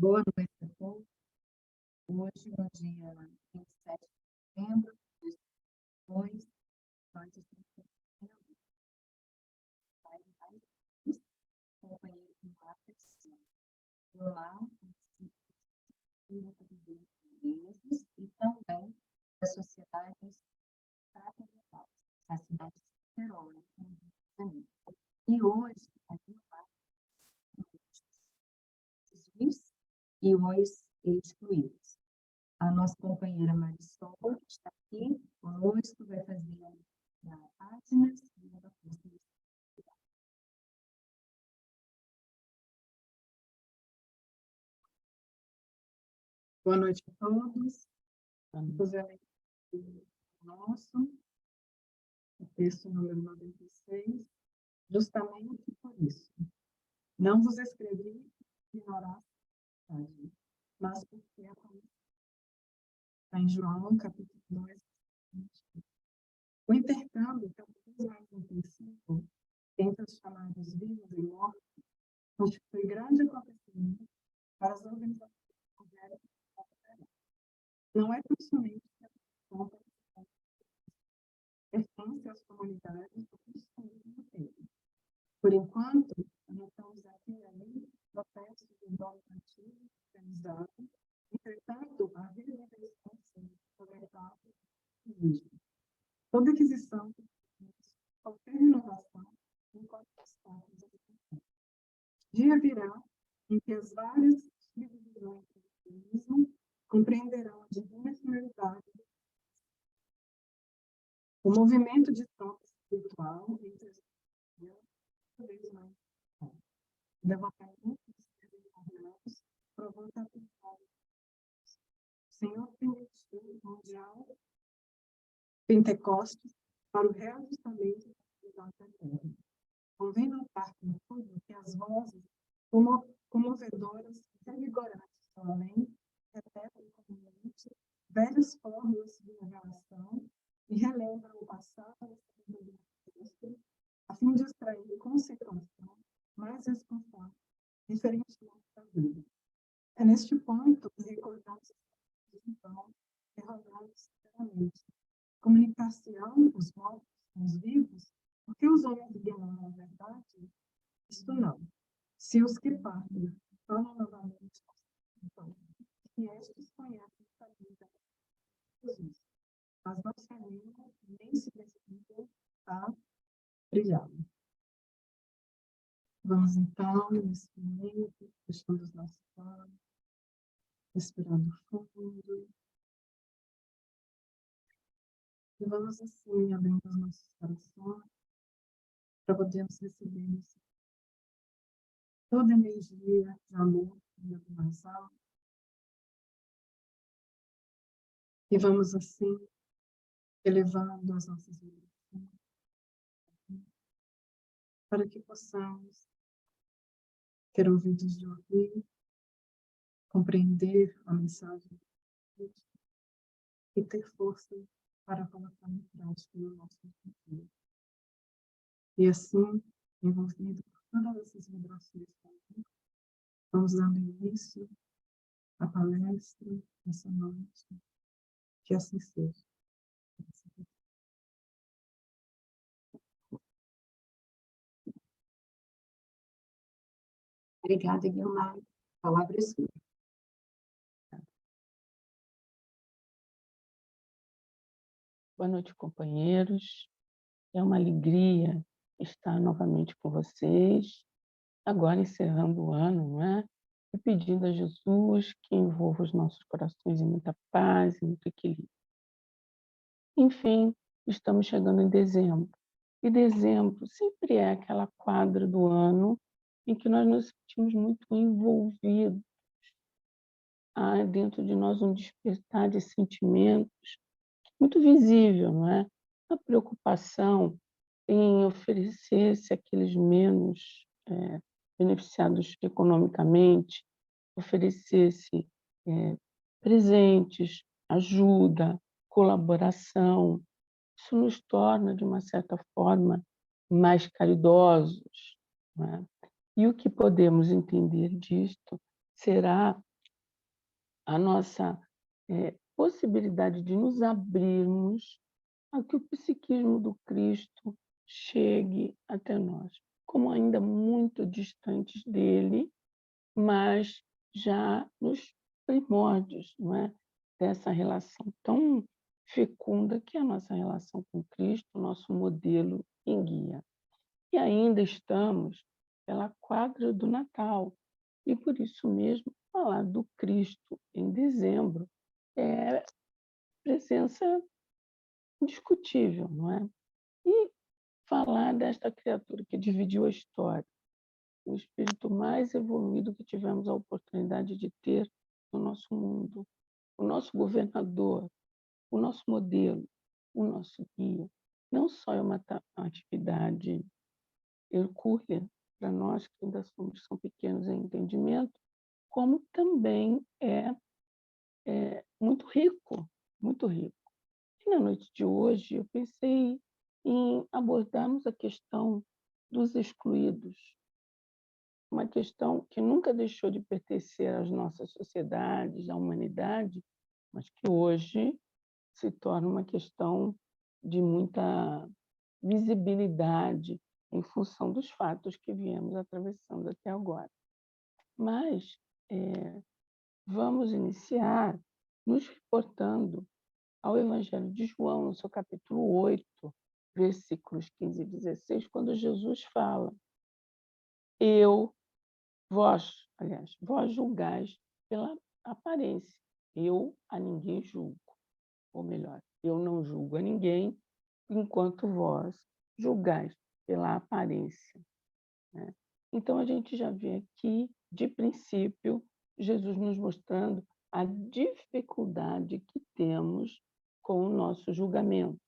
Boa noite a todos. Hoje, no dia 27 de setembro de 2022, nós estamos companheiro de reflexão. Olá, ingleses e também da sociedade da cidade de Niterói, no Rio de Janeiro. E hoje, a gente vai e os excluídos. A nossa companheira Marisol está aqui conosco, vai fazer a página segunda. Boa noite a todos. Vamos ver o nosso, o texto número 96, justamente por isso. Não vos escrevi para ignorar a verdade, mas porque está em João, capítulo 2. O intercâmbio, talvez mais intensivo, entre os chamados vivos e mortos, constitui grande acontecimento para as organizações que não é tão somente que a pessoa pertence às comunidades do cristianismo inteiro. Por enquanto, notamos aqui e ali protestos de dom antigo, organizado, entretanto, a realização fundamental existe. Toda aquisição, qualquer renovação, enquanto está dia virá em que as várias divisões do cristianismo compreenderão a divina finalidade. O movimento de troca espiritual entre as cada vez mais o devotamento dos desencarnados provoca a atenção. O Senhor permitiu o mundial Pentecostes para o reajustamento da terra. Convém notar, contudo, que as vozes comovedoras e revigorantes do além repetem comumente velhas fórmulas de revelação e relembram o passado da sabedoria de Cristo, a fim de extrair consequência mais responsável referentemente da vida. É neste ponto que recordamos então, interrogamos sinceramente, comunicação, os mortos, os vivos, porque os homens ignoram a verdade? Isto não. Se os que partem falam novamente, então, que estes conhecem a vida de Jesus, mas não se animam nem se decidem a brilhar. Vamos então, nesse momento, fechando os nossos olhos, respirando fundo. E vamos assim, abrindo os nossos corações, para podermos receber toda a energia de amor e do mais alto. E vamos assim, elevando as nossas vibrações, para que possamos ter ouvidos de ouvir, compreender a mensagem de Deus e ter força para colocar em prática no nosso dia. E assim, envolvido por todas essas vibrações, vamos dando início à palestra essa noite. Que assim seja. Obrigada, Guilmar. A palavra é sua. Boa noite, companheiros. É uma alegria estar novamente com vocês, agora encerrando o ano, não é? E pedindo a Jesus que envolva os nossos corações em muita paz e muito equilíbrio. Enfim, estamos chegando em dezembro. E dezembro sempre é aquela quadra do ano em que nós nos sentimos muito envolvidos. Há dentro de nós um despertar de sentimentos muito visível, não é? A preocupação em oferecer-se àqueles menos beneficiados economicamente, oferecer-se presentes, ajuda, colaboração. Isso nos torna, de uma certa forma, mais caridosos, não é? E o que podemos entender disto será a nossa possibilidade de nos abrirmos a que o psiquismo do Cristo chegue até nós, como ainda muito distantes dele, mas já nos primórdios, não é? Dessa relação tão fecunda que é a nossa relação com Cristo, nosso modelo e guia. E ainda estamos pela quadra do Natal, e por isso mesmo falar do Cristo em dezembro é presença indiscutível, não é? E falar desta criatura que dividiu a história, o espírito mais evoluído que tivemos a oportunidade de ter no nosso mundo, o nosso governador, o nosso modelo, o nosso guia. Não só é uma atividade hercúlea para nós que ainda são pequenos em entendimento, como também é muito rico, muito rico. E na noite de hoje eu pensei em abordarmos a questão dos excluídos, uma questão que nunca deixou de pertencer às nossas sociedades, à humanidade, mas que hoje se torna uma questão de muita visibilidade em função dos fatos que viemos atravessando até agora. Mas vamos iniciar nos reportando ao Evangelho de João, no seu capítulo 8, versículos 15 e 16, quando Jesus fala: vós julgais pela aparência, eu a ninguém julgo. Ou melhor, eu não julgo a ninguém, enquanto vós julgais pela aparência, né? Então, a gente já vê aqui, de princípio, Jesus nos mostrando a dificuldade que temos com o nosso julgamento,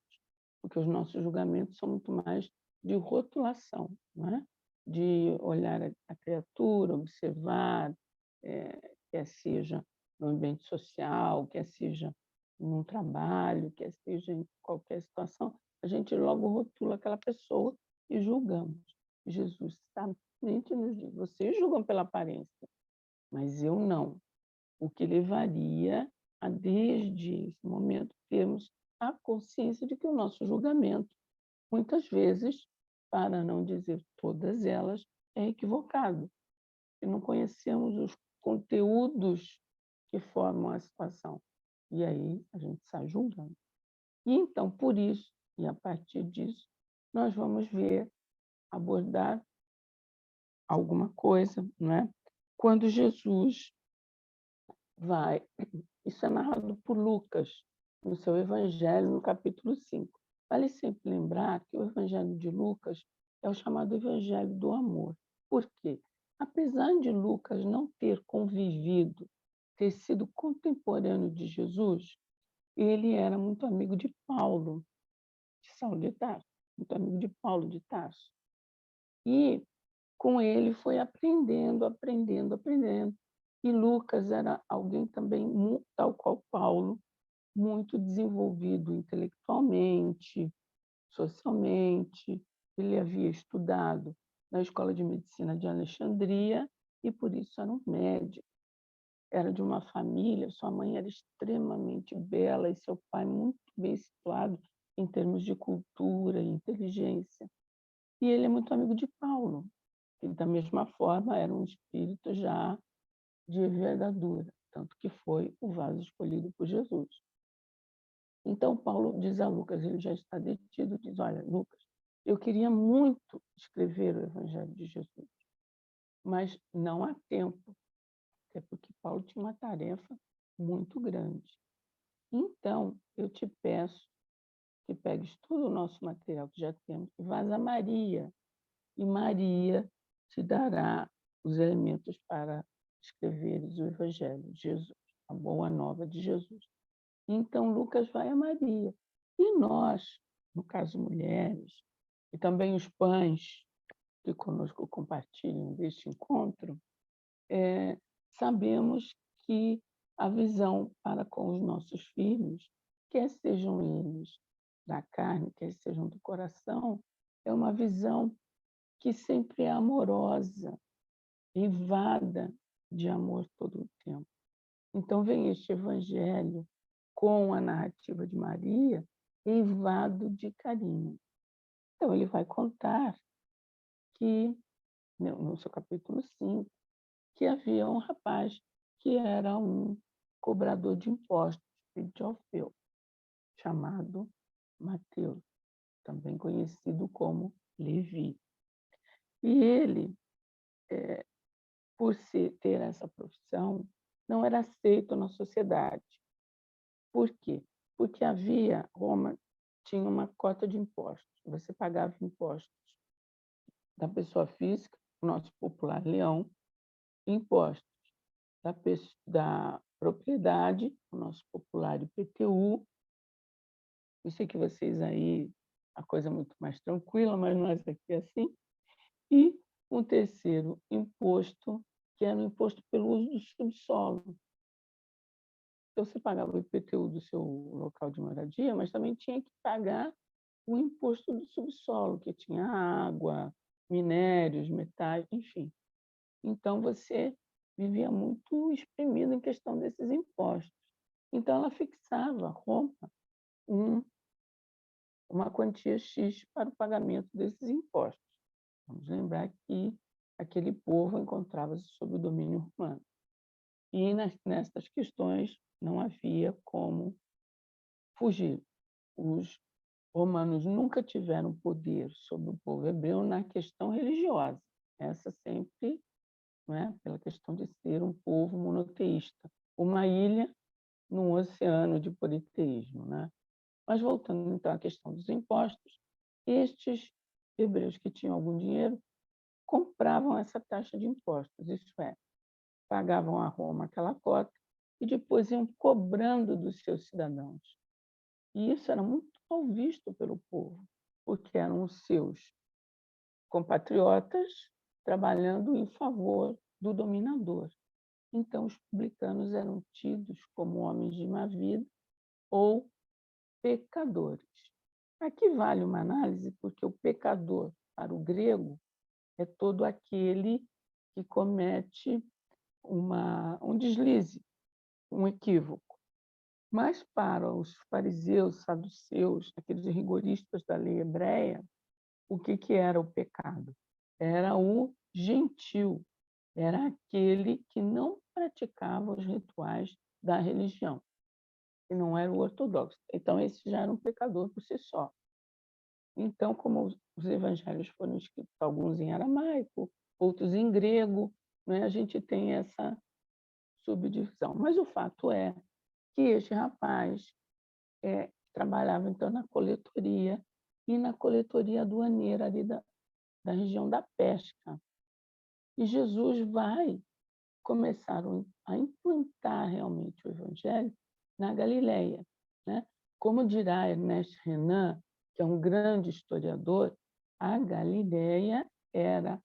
porque os nossos julgamentos são muito mais de rotulação, não é? De olhar a criatura, observar, quer seja no ambiente social, quer seja num trabalho, quer seja em qualquer situação, a gente logo rotula aquela pessoa e julgamos. Jesus sabiamente nos diz: vocês julgam pela aparência, mas eu não. O que levaria a, desde esse momento, termos a consciência de que o nosso julgamento, muitas vezes, para não dizer todas elas, é equivocado. E não conhecemos os conteúdos que formam a situação. E aí a gente sai julgando. E então, por isso, e a partir disso, nós vamos abordar alguma coisa, não é? Quando Jesus vai, isso é narrado por Lucas, no seu Evangelho, no capítulo 5. Vale sempre lembrar que o Evangelho de Lucas é o chamado Evangelho do amor. Por quê? Apesar de Lucas não ter convivido, ter sido contemporâneo de Jesus, ele era muito amigo de Paulo, de Saulo de Tarso, muito amigo de Paulo de Tarso. E com ele foi aprendendo. E Lucas era alguém também, tal qual Paulo, muito desenvolvido intelectualmente, socialmente. Ele havia estudado na Escola de Medicina de Alexandria e, por isso, era um médico. Era de uma família, sua mãe era extremamente bela e seu pai muito bem situado em termos de cultura e inteligência. E ele é muito amigo de Paulo, que, da mesma forma, era um espírito já de envergadura, tanto que foi o vaso escolhido por Jesus. Então, Paulo diz a Lucas, ele já está detido, diz: olha, Lucas, eu queria muito escrever o Evangelho de Jesus, mas não há tempo, é porque Paulo tinha uma tarefa muito grande. Então, eu te peço que pegues todo o nosso material que já temos e vás a Maria, e Maria te dará os elementos para escreveres o Evangelho de Jesus, a boa nova de Jesus. Então, Lucas vai a Maria. E nós, no caso mulheres, e também os pães que conosco compartilham deste encontro, sabemos que a visão para com os nossos filhos, quer sejam eles da carne, quer sejam do coração, é uma visão que sempre é amorosa, privada de amor todo o tempo. Então, vem este evangelho com a narrativa de Maria, eivado de carinho. Então, ele vai contar que, no seu capítulo 5, que havia um rapaz que era um cobrador de impostos, filho de Alfeu, chamado Mateus, também conhecido como Levi. E ele, por ter essa profissão, não era aceito na sociedade. Por quê? Porque Roma tinha uma cota de impostos. Você pagava impostos da pessoa física, o nosso popular leão, impostos da propriedade, o nosso popular IPTU. Eu sei que vocês aí, a coisa é muito mais tranquila, mas nós aqui é assim. E um terceiro imposto, que era o imposto pelo uso do subsolo. Então, você pagava o IPTU do seu local de moradia, mas também tinha que pagar o imposto do subsolo, que tinha água, minérios, metais, enfim. Então, você vivia muito exprimido em questão desses impostos. Então, ela fixava, Roma, uma quantia X para o pagamento desses impostos. Vamos lembrar que aquele povo encontrava-se sob o domínio romano. E nestas questões não havia como fugir. Os romanos nunca tiveram poder sobre o povo hebreu na questão religiosa. Essa sempre, não é, pela questão de ser um povo monoteísta, uma ilha num oceano de politeísmo, né? Mas voltando então à questão dos impostos, estes hebreus que tinham algum dinheiro compravam essa taxa de impostos, isso é, pagavam a Roma aquela cota e depois iam cobrando dos seus cidadãos. E isso era muito mal visto pelo povo, porque eram os seus compatriotas trabalhando em favor do dominador. Então, os publicanos eram tidos como homens de má vida ou pecadores. Aqui vale uma análise, porque o pecador, para o grego, é todo aquele que comete um deslize, um equívoco. Mas para os fariseus, saduceus, aqueles rigoristas da lei hebreia, o que era o pecado? Era o gentil, era aquele que não praticava os rituais da religião, que não era o ortodoxo. Então, esse já era um pecador por si só. Então, como os evangelhos foram escritos, alguns em aramaico, outros em grego, né, a gente tem essa subdivisão. Mas o fato é que este rapaz trabalhava, então, na coletoria e na coletoria aduaneira ali da região da pesca. E Jesus vai começar a implantar realmente o evangelho na Galileia, né? Como dirá Ernest Renan, que é um grande historiador, a Galileia era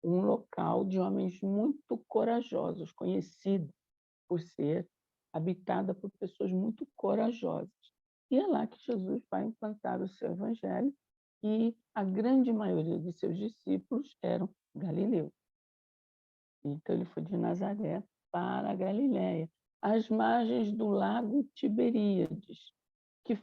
um local de homens muito corajosos, conhecido por ser habitada por pessoas muito corajosas. E é lá que Jesus vai implantar o seu evangelho e a grande maioria de seus discípulos eram galileus. Então, ele foi de Nazaré para a Galiléia, às margens do lago Tiberíades, que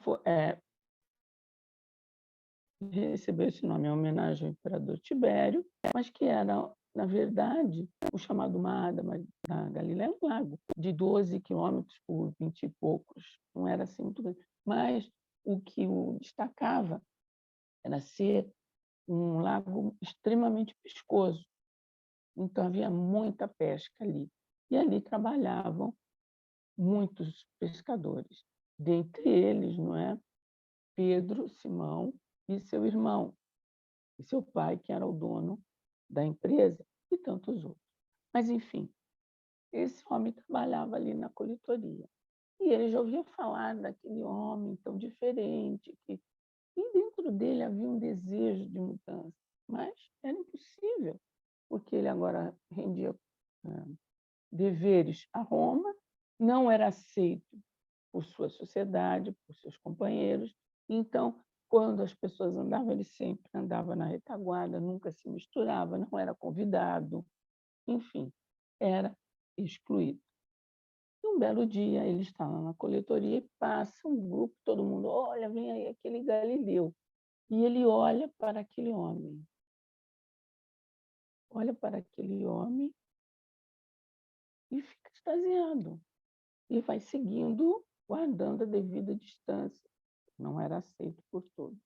recebeu esse nome em homenagem ao imperador Tibério, mas que era, na verdade, o chamado Mar da Galiléia, um lago de 12 quilômetros por 20 e poucos. Não era assim muito grande. Mas o que o destacava era ser um lago extremamente pescoso. Então, havia muita pesca ali. E ali trabalhavam muitos pescadores. Dentre eles, não é? Pedro, Simão e seu irmão, e seu pai, que era o dono da empresa, e tantos outros. Mas, enfim, esse homem trabalhava ali na coletoria. E ele já ouvia falar daquele homem tão diferente, e dentro dele havia um desejo de mudança, mas era impossível, porque ele agora rendia deveres a Roma, não era aceito por sua sociedade, por seus companheiros. Então, quando as pessoas andavam, ele sempre andava na retaguarda, nunca se misturava, não era convidado, enfim, era excluído. E um belo dia ele está lá na coletoria e passa um grupo, todo mundo, olha, vem aí aquele Galileu. E ele olha para aquele homem. Olha para aquele homem e fica extasiado. E vai seguindo, guardando a devida distância. Não era aceito por todos.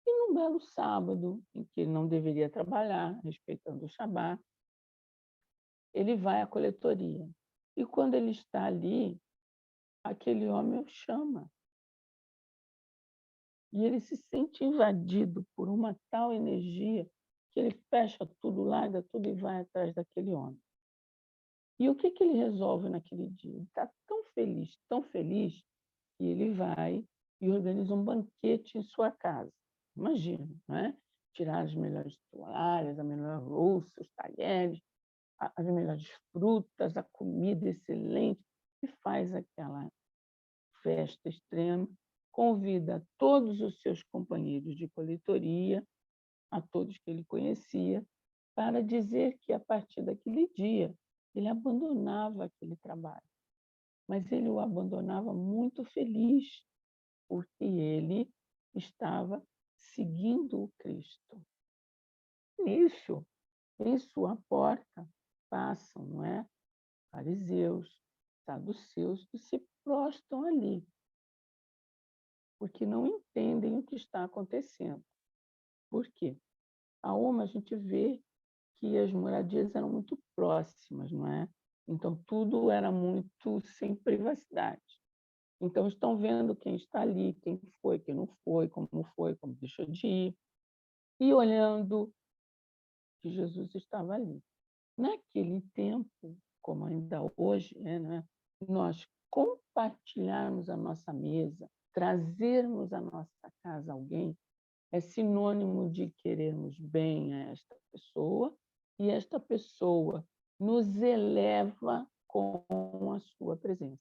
E num belo sábado, em que ele não deveria trabalhar, respeitando o Shabat, ele vai à coletoria. E quando ele está ali, aquele homem o chama. E ele se sente invadido por uma tal energia que ele fecha tudo, larga tudo e vai atrás daquele homem. E o que ele resolve naquele dia? Ele está tão feliz, que ele vai e organiza um banquete em sua casa. Imagina, não é? Tirar as melhores toalhas, a melhor louça, os talheres, as melhores frutas, a comida excelente, e faz aquela festa extrema, convida todos os seus companheiros de coletoria, a todos que ele conhecia, para dizer que, a partir daquele dia, ele abandonava aquele trabalho. Mas ele o abandonava muito feliz, porque ele estava seguindo o Cristo. Nisso, em sua porta, passam, não é? Fariseus, saduceus, que se prostam ali, porque não entendem o que está acontecendo. Por quê? A uma a gente vê que as moradias eram muito próximas, não é? Então, tudo era muito sem privacidade. Então, estão vendo quem está ali, quem não foi, como deixou de ir, e olhando que Jesus estava ali. Naquele tempo, como ainda hoje, né, nós compartilharmos a nossa mesa, trazermos à nossa casa alguém, é sinônimo de querermos bem a esta pessoa, e esta pessoa nos eleva com a sua presença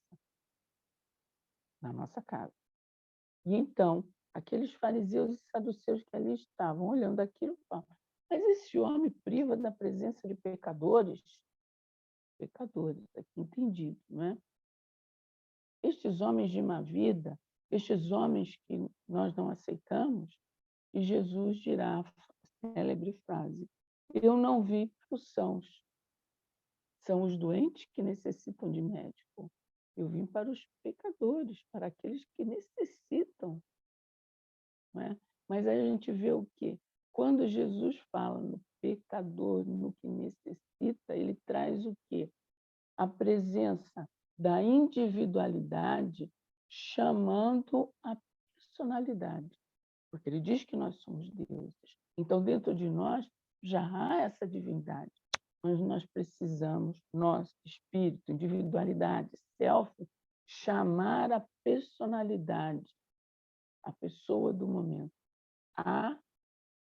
na nossa casa. E então, aqueles fariseus e saduceus que ali estavam olhando aquilo, falam, mas esse homem priva da presença de pecadores, aqui entendido, não é? Estes homens de má vida, estes homens que nós não aceitamos, e Jesus dirá a célebre frase, eu não vim para os sãos, são os doentes que necessitam de médico. Eu vim para os pecadores, para aqueles que necessitam. Não é? Mas aí a gente vê o quê? Quando Jesus fala no pecador, no que necessita, ele traz o quê? A presença da individualidade chamando a personalidade. Porque ele diz que nós somos deuses. Então, dentro de nós já há essa divindade. Mas nós precisamos, nós, espírito, individualidade, self, chamar a personalidade, a pessoa do momento, a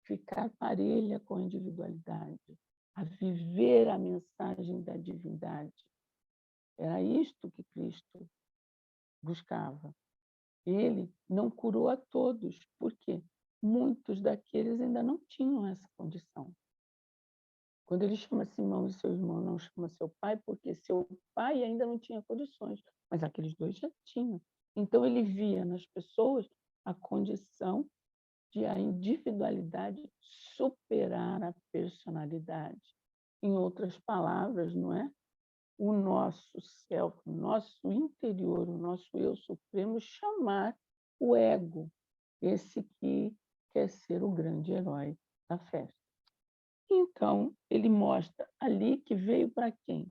ficar parelha com a individualidade, a viver a mensagem da divindade. Era isto que Cristo buscava. Ele não curou a todos, porque muitos daqueles ainda não tinham essa condição. Quando ele chama Simão e seu irmão, não chama seu pai, porque seu pai ainda não tinha condições, mas aqueles dois já tinham. Então, ele via nas pessoas a condição de a individualidade superar a personalidade. Em outras palavras, não é? O nosso self, o nosso interior, o nosso eu supremo, chamar o ego, esse que quer ser o grande herói da festa. Então, ele mostra ali que veio para quem?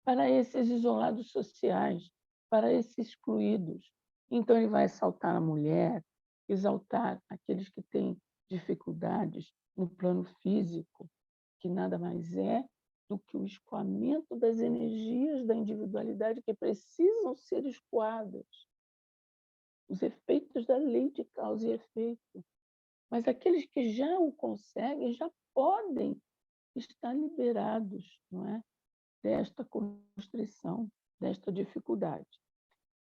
Para esses isolados sociais, para esses excluídos. Então, ele vai exaltar a mulher, exaltar aqueles que têm dificuldades no plano físico, que nada mais é do que o escoamento das energias da individualidade que precisam ser escoadas. Os efeitos da lei de causa e efeito. Mas aqueles que já o conseguem, já podem estar liberados, não é? Desta constrição, desta dificuldade.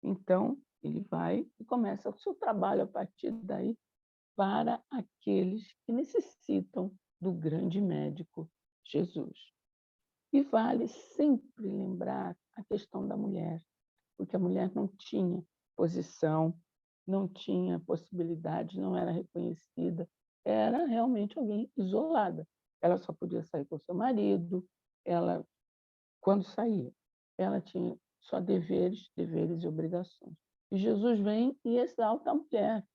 Então, ele vai e começa o seu trabalho a partir daí para aqueles que necessitam do grande médico Jesus. E vale sempre lembrar a questão da mulher, porque a mulher não tinha posição, não tinha possibilidade, não era reconhecida, era realmente alguém isolada. Ela só podia sair com seu marido, ela, quando saía, ela tinha só deveres, deveres e obrigações. E Jesus vem e exalta a mulher.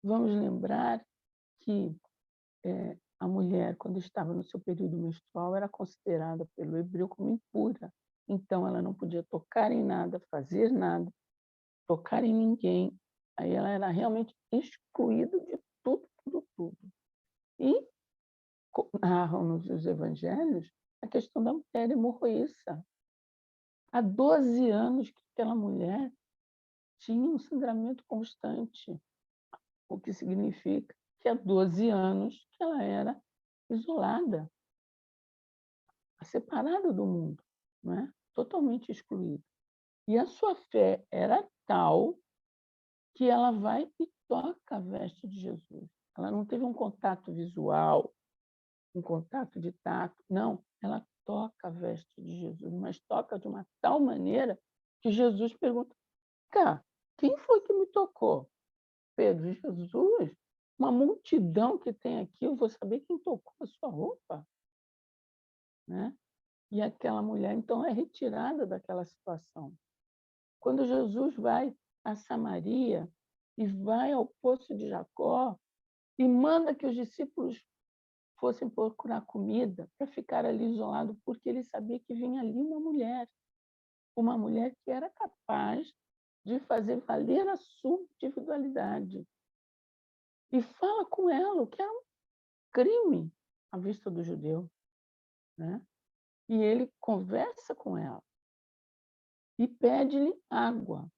Vamos lembrar que a mulher, quando estava no seu período menstrual, era considerada pelo hebreu como impura. Então, ela não podia tocar em nada, fazer nada, tocar em ninguém. Aí ela era realmente excluída de tudo, tudo, tudo. E narram-nos os evangelhos a questão da mulher hemorroíça. Há 12 anos que aquela mulher tinha um sangramento constante, o que significa que há 12 anos que ela era isolada, separada do mundo, não é? Totalmente excluída. E a sua fé era tal que ela vai e toca a veste de Jesus. Ela não teve um contato visual, um contato de tato, não. Ela toca a veste de Jesus, mas toca de uma tal maneira que Jesus pergunta: cá, quem foi que me tocou? Pedro, Jesus? Uma multidão que tem aqui, eu vou saber quem tocou a sua roupa? Né? E aquela mulher, então, é retirada daquela situação. Quando Jesus vai a Samaria e vai ao poço de Jacó e manda que os discípulos fossem procurar comida para ficar ali isolado, porque ele sabia que vinha ali uma mulher que era capaz de fazer valer a sua individualidade. E fala com ela, o que era um crime à vista do judeu. Né? E ele conversa com ela e pede-lhe água.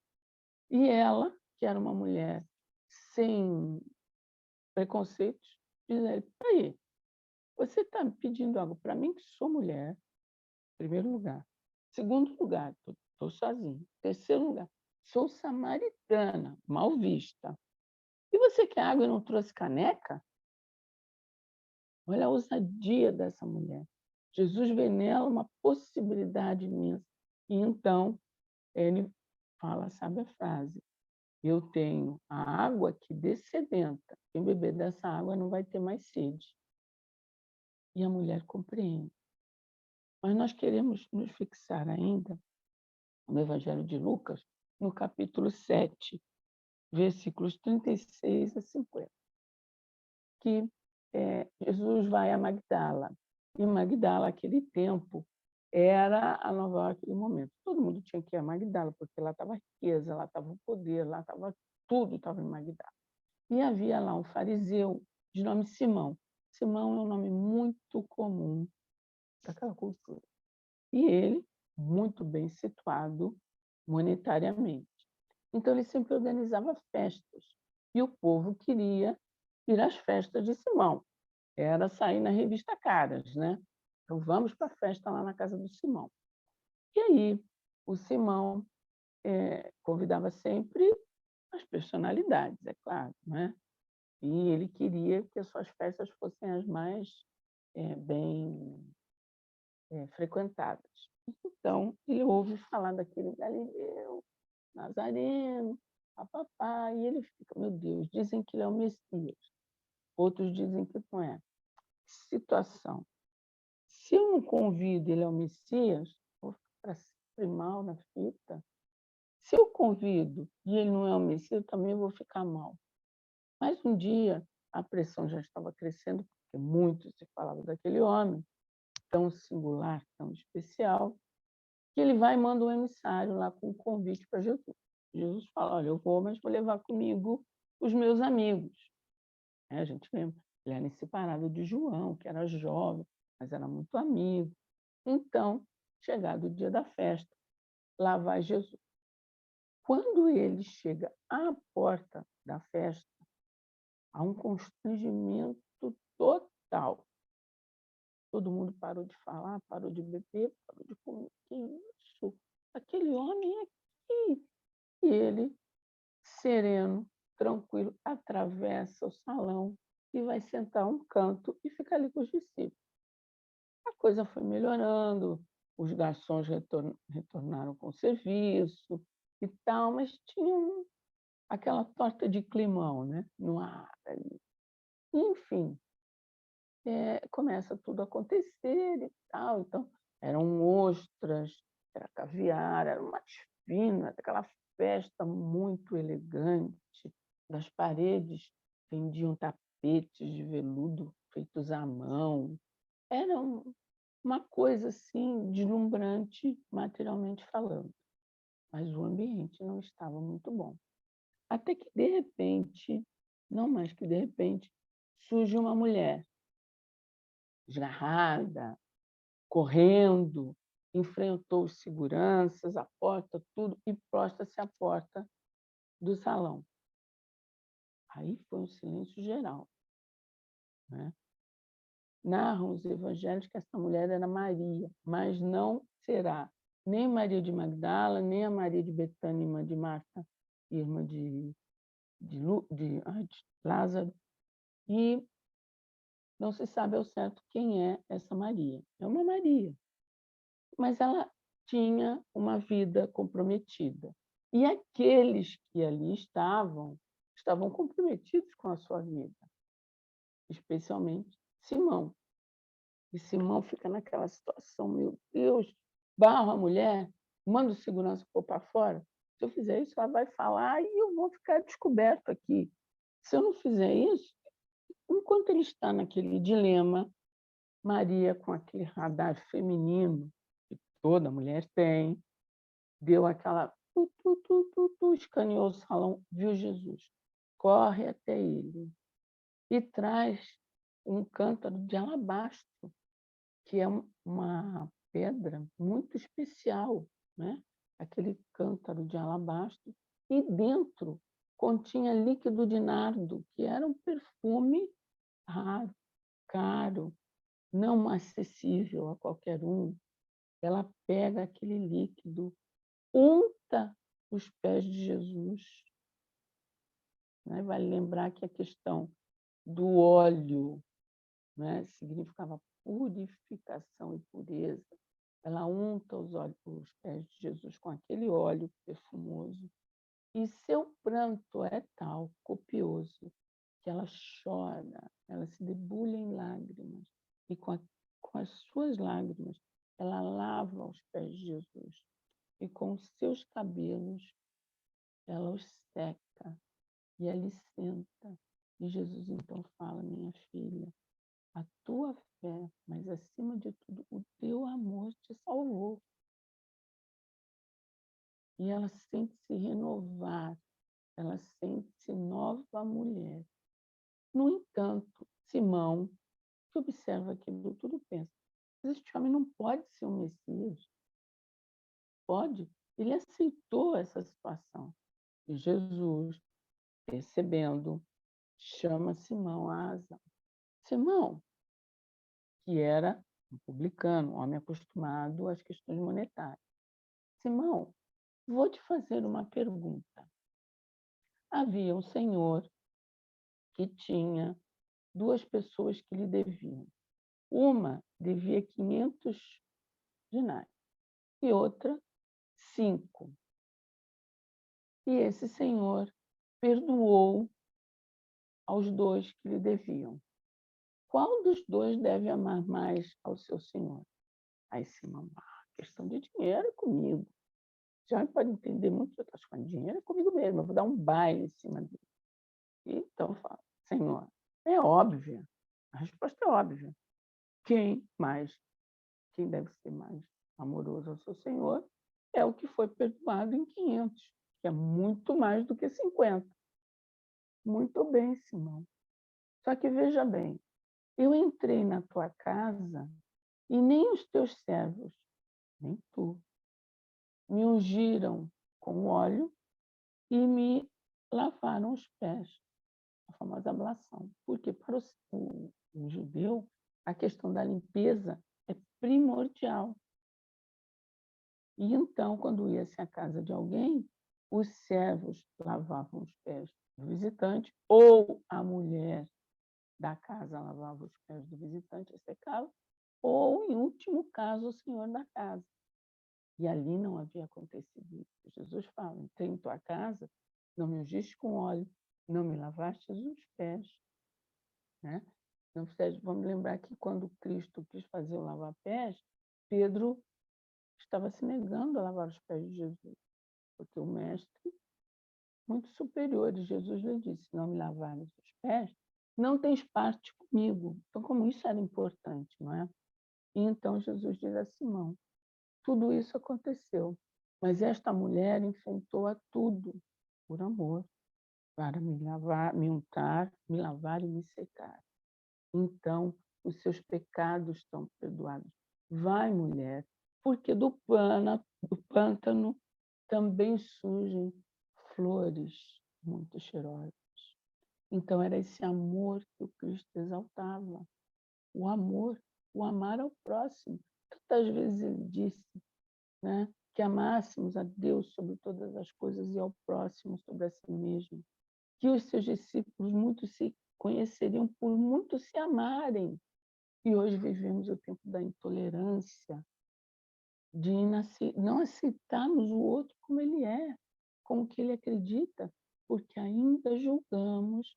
E ela, que era uma mulher sem preconceitos, diz a ele: aí, você está pedindo água para mim, que sou mulher, em primeiro lugar. Segundo lugar, estou sozinha. Terceiro lugar, sou samaritana, mal vista. E você quer água e não trouxe caneca? Olha a ousadia dessa mulher. Jesus vê nela uma possibilidade imensa. E então, ele fala, sabe a frase: eu tenho a água que dessedenta. Quem beber dessa água não vai ter mais sede. E a mulher compreende. Mas nós queremos nos fixar ainda no Evangelho de Lucas, no capítulo 7, versículos 36 a 50, que Jesus vai a Magdala. E Magdala, naquele tempo, era a Nova York do momento. Todo mundo tinha que ir a Magdala, porque lá estava a riqueza, lá estava o poder, lá estava tudo, estava em Magdala. E havia lá um fariseu de nome Simão. Simão é um nome muito comum daquela cultura. E ele, muito bem situado monetariamente. Então, ele sempre organizava festas. E o povo queria ir às festas de Simão. Era sair na revista Caras, né? Então, vamos para a festa lá na casa do Simão. E aí, o Simão convidava sempre as personalidades, é claro, né? E ele queria que as suas festas fossem as mais bem frequentadas. Então, ele ouve falar daquele Galileu, Nazareno, papapá, e ele fica: meu Deus, dizem que ele é o Messias, outros dizem que não é. Que situação. Se eu não convido ele ao Messias, vou ficar sempre mal na fita. Se eu convido e ele não é o Messias, eu também vou ficar mal. Mas um dia, a pressão já estava crescendo, porque muito se falava daquele homem, tão singular, tão especial, que ele vai e manda um emissário lá com um convite para Jesus. Jesus fala: olha, eu vou, mas vou levar comigo os meus amigos. A gente lembra, ele era inseparável de João, que era jovem, mas era muito amigo. Então, chegado o dia da festa, lá vai Jesus. Quando ele chega à porta da festa, há um constrangimento total. Todo mundo parou de falar, parou de beber, parou de comer. Que isso? Aquele homem aqui. E ele, sereno, tranquilo, atravessa o salão e vai sentar a um canto e fica ali com os discípulos. coisa foi melhorando, os garçons retornaram com o serviço e tal, mas tinha aquela torta de climão, né, no ar ali. Enfim, começa tudo a acontecer e tal, então eram ostras, era caviar, era umas finas, aquela festa muito elegante, das paredes pendiam tapetes de veludo feitos à mão, era uma coisa, assim, deslumbrante materialmente falando, mas o ambiente não estava muito bom. Até que, de repente, não mais que de repente, surge uma mulher, esgarrada, correndo, enfrentou os seguranças, a porta, tudo, e prostra-se à porta do salão. Aí foi um silêncio geral, né. Narram os evangelhos que essa mulher era Maria, mas não será nem Maria de Magdala, nem a Maria de Betânia, irmã de Marta, irmã de Lázaro, e não se sabe ao certo quem é essa Maria. É uma Maria, mas ela tinha uma vida comprometida. E aqueles que ali estavam comprometidos com a sua vida, especialmente Simão. E Simão fica naquela situação, meu Deus, barro a mulher, manda o segurança pôr para fora. Se eu fizer isso, ela vai falar e eu vou ficar descoberto aqui. Se eu não fizer isso, enquanto ele está naquele dilema, Maria, com aquele radar feminino que toda mulher tem, deu aquela escaneou o salão, viu Jesus, corre até ele e traz um cântaro de alabastro, que é uma pedra muito especial, né? Aquele cântaro de alabastro, e dentro continha líquido de nardo, que era um perfume raro, caro, não acessível a qualquer um. Ela pega aquele líquido, unta os pés de Jesus, né? Vale lembrar que a questão do óleo, né, significava purificação e pureza. Ela unta os pés de Jesus com aquele óleo perfumoso, e seu pranto é tal, copioso, que ela chora, ela se debulha em lágrimas, e com as suas lágrimas ela lava os pés de Jesus, e com os seus cabelos ela os seca, e ali senta. E Jesus então fala: minha filha, a tua fé, mas acima de tudo, o teu amor te salvou. E ela sente-se renovar, ela sente-se nova mulher. No entanto, Simão, que observa aquilo tudo, pensa: mas este homem não pode ser o Messias. Pode? Ele aceitou essa situação. E Jesus, percebendo, chama Simão à razão. Simão, que era um publicano, um homem acostumado às questões monetárias. Simão, vou te fazer uma pergunta. Havia um senhor que tinha 2 pessoas que lhe deviam. Uma devia 500 dinários e outra 5. E esse senhor perdoou aos 2 que lhe deviam. Qual dos 2 deve amar mais ao seu senhor? Aí Simão: questão de dinheiro é comigo. Já pode entender muitas outras coisas. Dinheiro é comigo mesmo, eu vou dar um baile em cima dele. Então fala: Senhor, é óbvia, a resposta é óbvia. Quem deve ser mais amoroso ao seu Senhor é o que foi perdoado em 500, que é muito mais do que 50. Muito bem, Simão. Só que veja bem, eu entrei na tua casa e nem os teus servos, nem tu, me ungiram com óleo e me lavaram os pés, a famosa ablação. Porque para o judeu, a questão da limpeza é primordial. E então, quando ia-se à casa de alguém, os servos lavavam os pés do visitante, ou a mulher da casa lavava os pés do visitante e secava, ou, em último caso, o senhor da casa. E ali não havia acontecido isso. Jesus fala: entrei em tua casa, não me ungiste com óleo, não me lavaste os pés. Né? Não precisa, vamos lembrar que quando Cristo quis fazer o lava-pés, Pedro estava se negando a lavar os pés de Jesus, porque o mestre, muito superior, e Jesus lhe disse: não me lavares os pés, não tens parte comigo. Então, como isso era importante, não é? E então Jesus diz a Simão: tudo isso aconteceu, mas esta mulher enfrentou a tudo por amor, para me lavar, me untar, me lavar e me secar. Então, os seus pecados estão perdoados. Vai, mulher, porque do pântano também surgem flores muito cheirosas. Então, era esse amor que o Cristo exaltava. O amor, o amar ao próximo. Tantas vezes ele disse, né, que amássemos a Deus sobre todas as coisas e ao próximo sobre a si mesmo. Que os seus discípulos muito se conheceriam por muito se amarem. E hoje vivemos o tempo da intolerância, de não aceitarmos o outro como ele é, como que ele acredita, porque ainda julgamos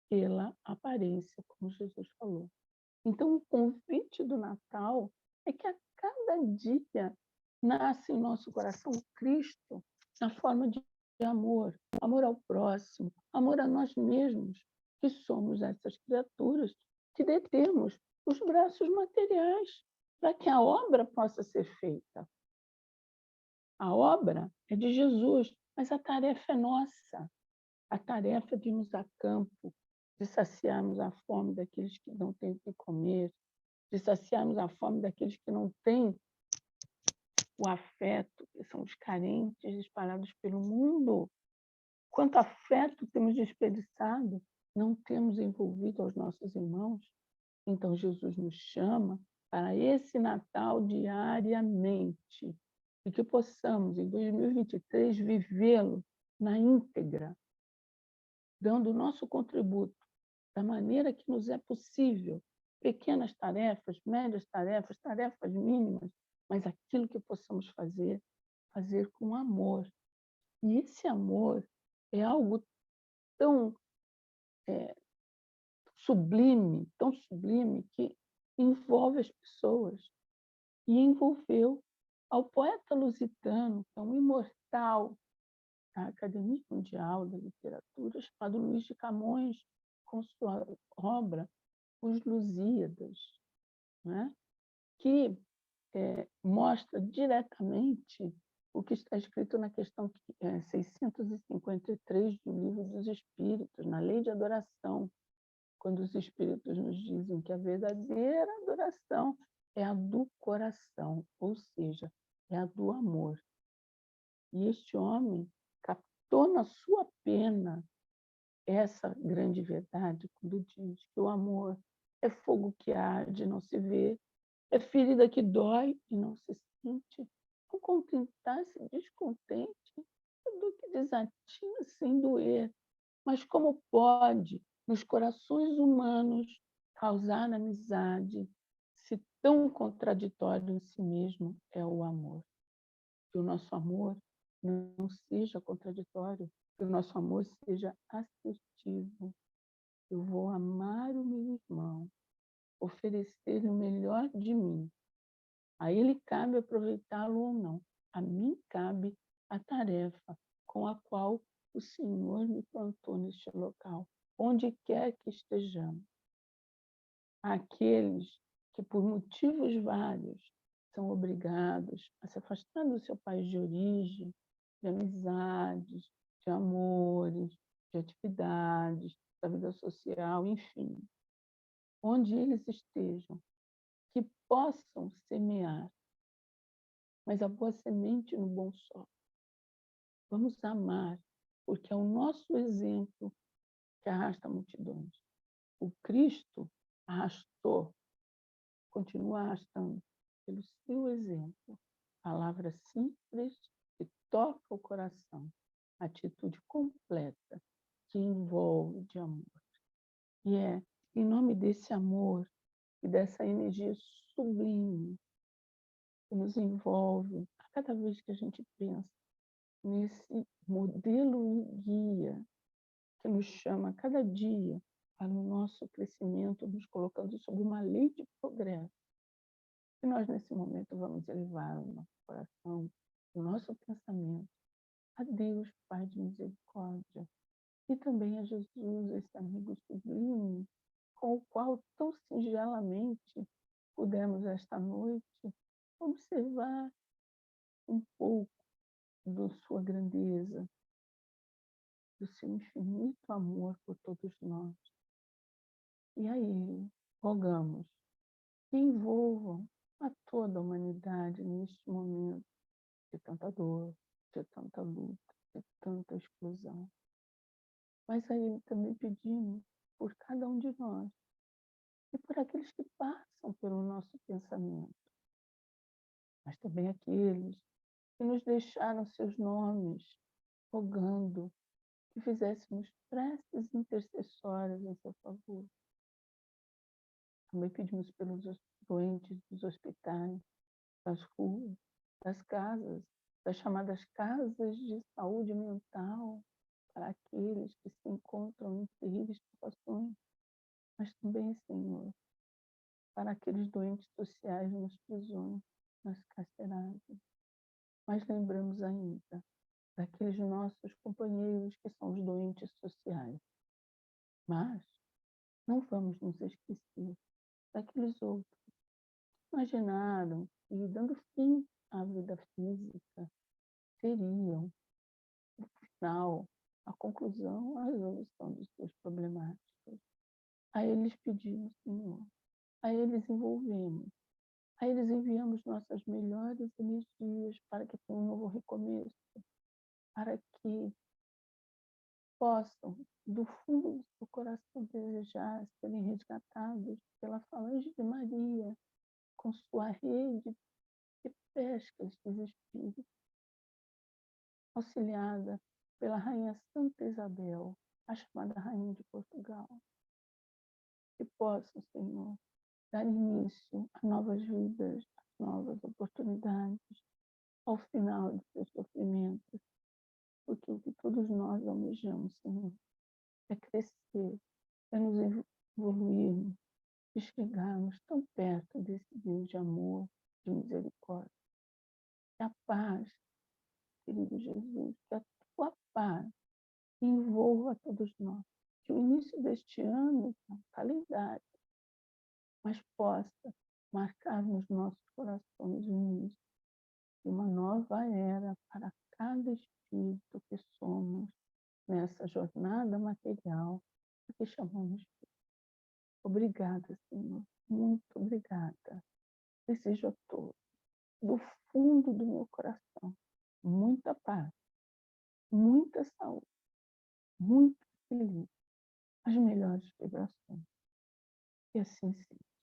pela aparência, como Jesus falou. Então, o convite do Natal é que a cada dia nasce em nosso coração o Cristo na forma de amor, amor ao próximo, amor a nós mesmos, que somos essas criaturas que detemos os braços materiais para que a obra possa ser feita. A obra é de Jesus, mas a tarefa é nossa. A tarefa é de irmos a campo, de saciarmos a fome daqueles que não têm o que comer, de saciarmos a fome daqueles que não têm o afeto, que são os carentes espalhados pelo mundo. Quanto afeto temos desperdiçado, não temos envolvido aos nossos irmãos. Então, Jesus nos chama para esse Natal diariamente e que possamos, em 2023, vivê-lo na íntegra, dando o nosso contributo da maneira que nos é possível, pequenas tarefas, médias tarefas, tarefas mínimas, mas aquilo que possamos fazer, fazer com amor. E esse amor é algo tão tão sublime, que envolve as pessoas. E envolveu ao poeta lusitano, que é um imortal da Academia Mundial da Literatura, chamado Luís de Camões, com sua obra Os Lusíadas, né? Que mostra diretamente o que está escrito na questão 653 do Livro dos Espíritos, na Lei de Adoração, quando os Espíritos nos dizem que a verdadeira adoração é a do coração, ou seja, é a do amor. E este homem captou na sua pena essa grande verdade quando diz que o amor é fogo que arde e não se vê, é ferida que dói e não se sente, é contentar-se descontente do que desatina sem doer. Mas como pode, nos corações humanos, causar amizade, se tão contraditório em si mesmo é o amor? Que o nosso amor não seja contraditório, que o nosso amor seja assertivo. Eu vou amar o meu irmão, oferecer-lhe o melhor de mim. A ele cabe aproveitá-lo ou não. A mim cabe a tarefa com a qual o Senhor me plantou neste local, onde quer que estejamos. Aqueles que, por motivos vários, são obrigados a se afastar do seu país de origem, de amizades, de amores, de atividades, da vida social, enfim. Onde eles estejam, que possam semear, mas a boa semente no bom solo. Vamos amar, porque é o nosso exemplo que arrasta multidões. O Cristo arrastou, continua arrastando, pelo seu exemplo. Palavra simples que toca o coração. Atitude completa que envolve de amor. E é em nome desse amor e dessa energia sublime que nos envolve a cada vez que a gente pensa nesse modelo e guia que nos chama a cada dia para o nosso crescimento, nos colocando sob uma lei de progresso. E nós, nesse momento, vamos elevar o nosso coração, o nosso pensamento a Deus, Pai de misericórdia, e também a Jesus, esse amigo sublime, com o qual tão singelamente pudemos esta noite observar um pouco da sua grandeza, do seu infinito amor por todos nós. E aí, rogamos que envolvam a toda a humanidade neste momento de tanta dor, de tanta luta, de tanta exclusão. Mas aí também pedimos por cada um de nós e por aqueles que passam pelo nosso pensamento, mas também aqueles que nos deixaram seus nomes, rogando que fizéssemos preces intercessórias em seu favor. Também pedimos pelos doentes dos hospitais, das ruas, das casas, das chamadas casas de saúde mental, para aqueles que se encontram em terríveis situações, mas também, Senhor, para aqueles doentes sociais nas prisões, nas carceragens. Mas lembramos ainda daqueles nossos companheiros que são os doentes sociais. Mas não vamos nos esquecer daqueles outros que imaginaram que, dando fim à vida física, seriam, no final, a conclusão, a resolução dos seus problemáticas. A eles pedimos, Senhor, a eles envolvemos, a eles enviamos nossas melhores energias para que tenham um novo recomeço, para que possam, do fundo do seu coração, desejar serem resgatados pela falange de Maria, com sua rede de pescas dos espíritos, auxiliada pela Rainha Santa Isabel, a chamada Rainha de Portugal. Que possam, Senhor, dar início a novas vidas, a novas oportunidades, ao final de seus sofrimentos, porque o que todos nós almejamos, Senhor, é crescer, é nos evoluirmos e chegarmos tão perto desse Deus de amor, de misericórdia. Que a paz, querido Jesus, que a tua paz envolva todos nós. Que o início deste ano, na calendário, mas possa marcar nos nossos corações o início de uma nova era para cada espírito que somos nessa jornada material que chamamos de vida. Obrigada, Senhor. Muito obrigada. Desejo a todos, do fundo do meu coração, muita paz, muita saúde, muito feliz, as melhores vibrações. E assim seja.